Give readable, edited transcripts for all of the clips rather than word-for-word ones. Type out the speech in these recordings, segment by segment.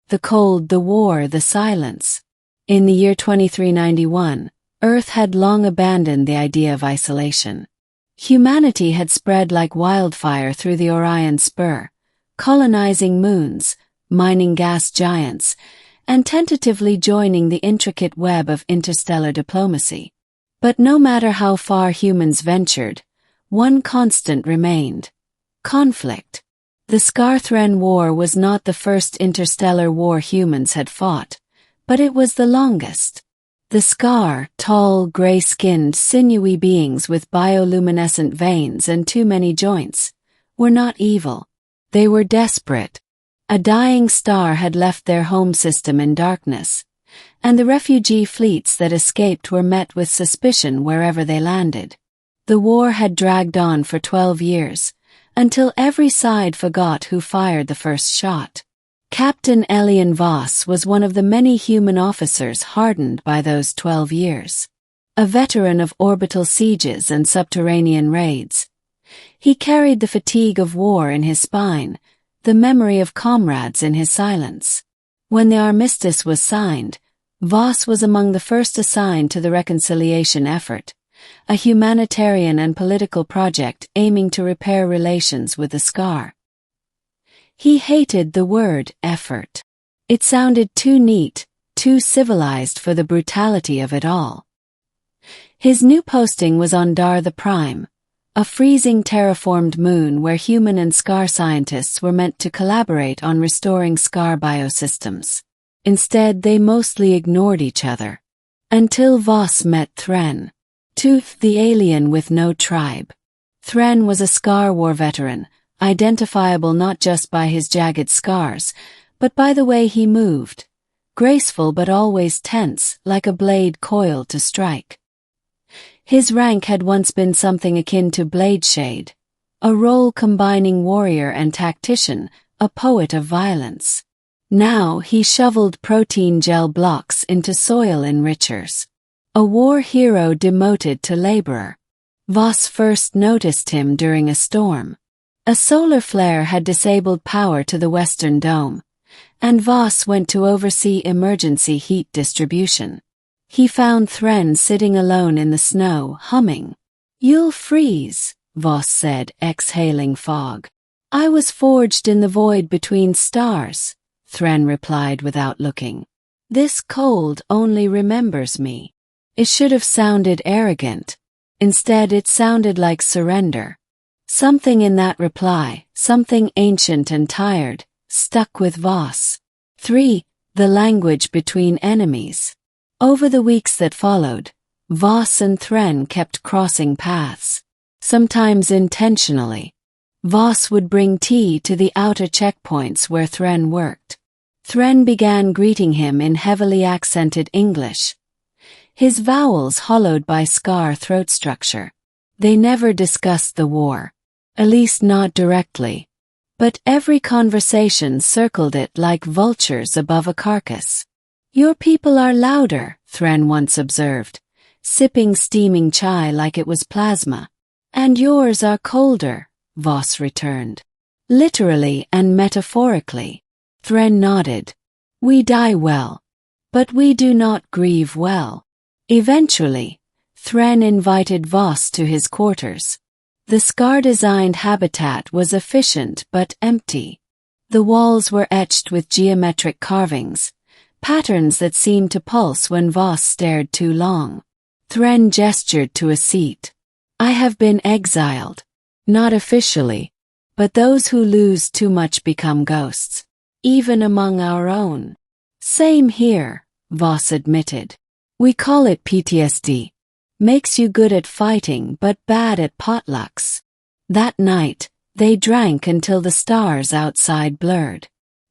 The cold, the war, the silence. In the year 2391, Earth had long abandoned the idea of isolation. Humanity had spread like wildfire through the Orion Spur, colonizing moons, mining gas giants, and tentatively joining the intricate web of interstellar diplomacy. But no matter how far humans ventured, one constant remained: conflict. The Scar-Thren War was not the first interstellar war humans had fought, but it was the longest. The Scar, tall, gray-skinned, sinewy beings with bioluminescent veins and too many joints, were not evil. They were desperate. A dying star had left their home system in darkness, and the refugee fleets that escaped were met with suspicion wherever they landed. The war had dragged on for 12 years, until every side forgot who fired the first shot. Captain Elian Voss was one of the many human officers hardened by those 12 years. A veteran of orbital sieges and subterranean raids. He carried the fatigue of war in his spine, the memory of comrades in his silence. When the armistice was signed, Voss was among the first assigned to the reconciliation effort, a humanitarian and political project aiming to repair relations with the Scar. He hated the word effort. It sounded too neat, too civilized for the brutality of it all. His new posting was on Dar the Prime, a freezing terraformed moon where human and Scar scientists were meant to collaborate on restoring Scar biosystems. Instead, they mostly ignored each other. Until Voss met Thren. Tooth, the alien with no tribe. Thren was a Scar war veteran, identifiable not just by his jagged scars, but by the way he moved. Graceful but always tense, like a blade coiled to strike. His rank had once been something akin to Bladeshade, a role combining warrior and tactician, a poet of violence. Now he shoveled protein gel blocks into soil enrichers. A war hero demoted to laborer. Voss first noticed him during a storm. A solar flare had disabled power to the Western Dome, and Voss went to oversee emergency heat distribution. He found Thren sitting alone in the snow, humming. "You'll freeze," Voss said, exhaling fog. "I was forged in the void between stars," Thren replied without looking. "This cold only remembers me." It should have sounded arrogant. Instead, it sounded like surrender. Something in that reply, something ancient and tired, stuck with Voss. 3. The language between enemies. Over the weeks that followed, Voss and Thren kept crossing paths. Sometimes intentionally. Voss would bring tea to the outer checkpoints where Thren worked. Thren began greeting him in heavily accented English, his vowels hollowed by Scar throat structure. They never discussed the war. At least not directly. But every conversation circled it like vultures above a carcass. "Your people are louder," Thren once observed, sipping steaming chai like it was plasma. "And yours are colder," Voss returned. "Literally and metaphorically." Thren nodded. "We die well. But we do not grieve well." Eventually, Thren invited Voss to his quarters. The Scar-designed habitat was efficient but empty. The walls were etched with geometric carvings, patterns that seemed to pulse when Voss stared too long. Thren gestured to a seat. "I have been exiled. Not officially, but those who lose too much become ghosts. Even among our own." "Same here," Voss admitted. "We call it PTSD. Makes you good at fighting but bad at potlucks." That night, they drank until the stars outside blurred.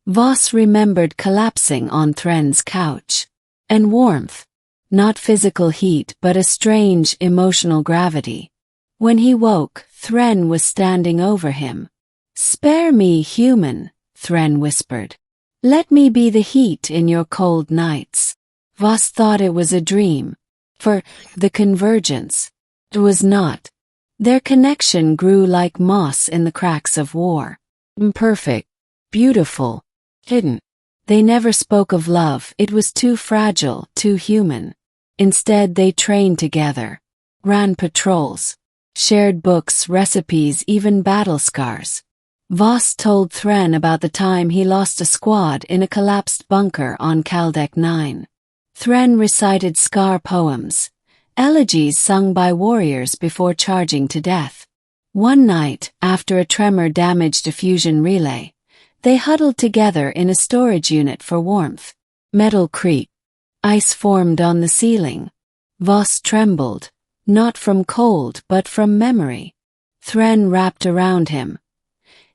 Voss remembered collapsing on Thren's couch. And warmth. Not physical heat but a strange emotional gravity. When he woke, Thren was standing over him. "Spare me, human," Thren whispered. "Let me be the heat in your cold nights." Voss thought it was a dream. For the convergence. It was not. Their connection grew like moss in the cracks of war. Imperfect, beautiful, hidden. They never spoke of love, it was too fragile, too human. Instead, they trained together, ran patrols, shared books, recipes, even battle scars. Voss told Thren about the time he lost a squad in a collapsed bunker on Kaldek 9. Thren recited scar poems, elegies sung by warriors before charging to death. One night, after a tremor damaged a fusion relay, they huddled together in a storage unit for warmth. Metal creaked. Ice formed on the ceiling. Voss trembled, not from cold but from memory. Thren wrapped around him.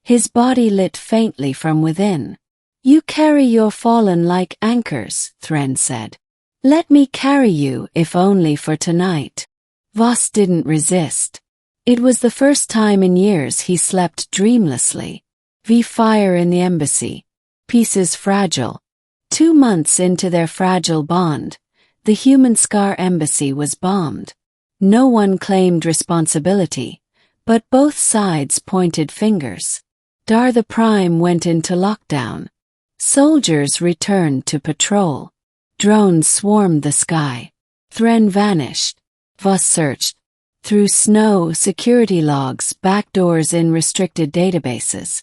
His body lit faintly from within. "You carry your fallen like anchors," Thren said. "Let me carry you, if only for tonight." Voss didn't resist. It was the first time in years he slept dreamlessly. Fire in the embassy. Pieces fragile. 2 months into their fragile bond, the human Scar embassy was bombed. No one claimed responsibility, but both sides pointed fingers. Dar the Prime went into lockdown. Soldiers returned to patrol. Drones swarmed the sky. Thren vanished. Voss searched. Through snow, security logs, backdoors in restricted databases.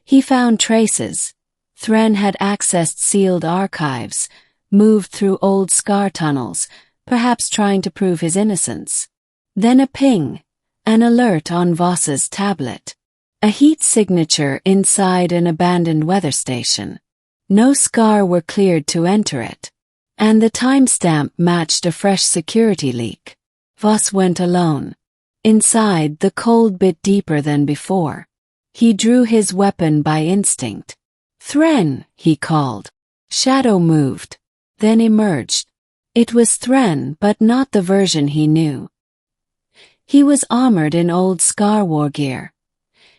He found traces. Thren had accessed sealed archives, moved through old Scar tunnels, perhaps trying to prove his innocence. Then a ping, an alert on Voss's tablet. A heat signature inside an abandoned weather station. No Scar were cleared to enter it. And the timestamp matched a fresh security leak. Voss went alone. Inside, the cold bit deeper than before. He drew his weapon by instinct. "Thren," he called. Shadow moved, then emerged. It was Thren, but not the version he knew. He was armored in old Scar war gear,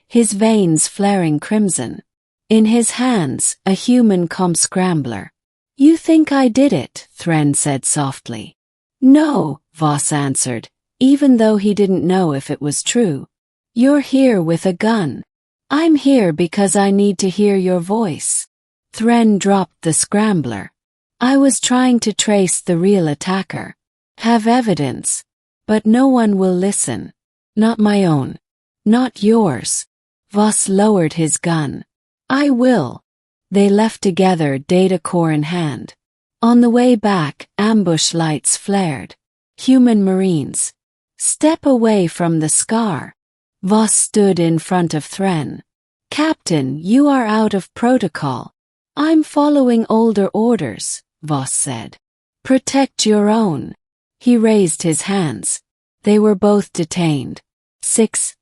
his veins flaring crimson. In his hands, a human comp scrambler. "You think I did it," Thren said softly. "No," Voss answered, even though he didn't know if it was true. "You're here with a gun. I'm here because I need to hear your voice." Thren dropped the scrambler. "I was trying to trace the real attacker. Have evidence. But no one will listen. Not my own. Not yours." Voss lowered his gun. "I will." They left together, data core in hand. On the way back, ambush lights flared. Human Marines. "Step away from the Scar." Voss stood in front of Thren. "Captain, you are out of protocol." "I'm following older orders," Voss said. "Protect your own." He raised his hands. They were both detained. 6.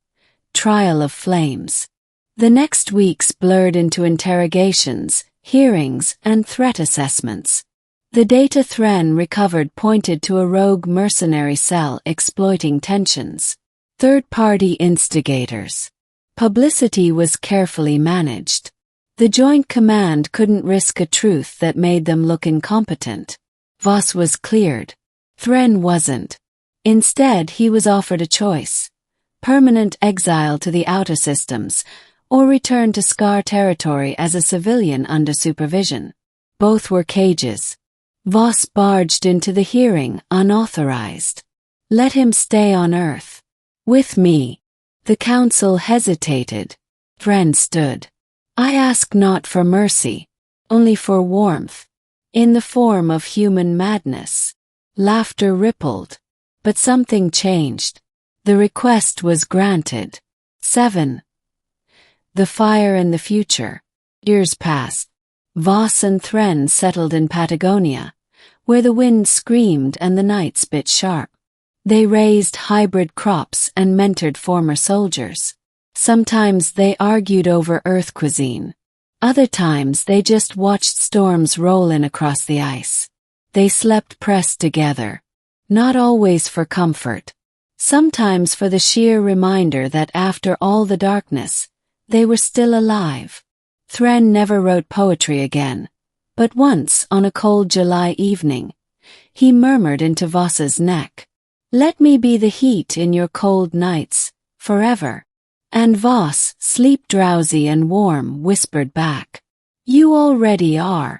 Trial of Flames. The next weeks blurred into interrogations, hearings, and threat assessments. The data Thren recovered pointed to a rogue mercenary cell exploiting tensions. Third-party instigators. Publicity was carefully managed. The Joint Command couldn't risk a truth that made them look incompetent. Voss was cleared. Thren wasn't. Instead, he was offered a choice: permanent exile to the outer systems, or return to Scar territory as a civilian under supervision. Both were cages. Voss barged into the hearing, unauthorized. "Let him stay on Earth. With me." The council hesitated. Thren stood. "I ask not for mercy, only for warmth, in the form of human madness." Laughter rippled. But something changed. The request was granted. 7. The Fire and the Future. Years passed. Voss and Thren settled in Patagonia, where the wind screamed and the nights bit sharp. They raised hybrid crops and mentored former soldiers. Sometimes they argued over Earth cuisine. Other times they just watched storms roll in across the ice. They slept pressed together. Not always for comfort. Sometimes for the sheer reminder that after all the darkness, they were still alive. Thren never wrote poetry again, but once on a cold July evening, he murmured into Voss's neck, "Let me be the heat in your cold nights, forever." And Voss, sleep drowsy and warm, whispered back, You already are.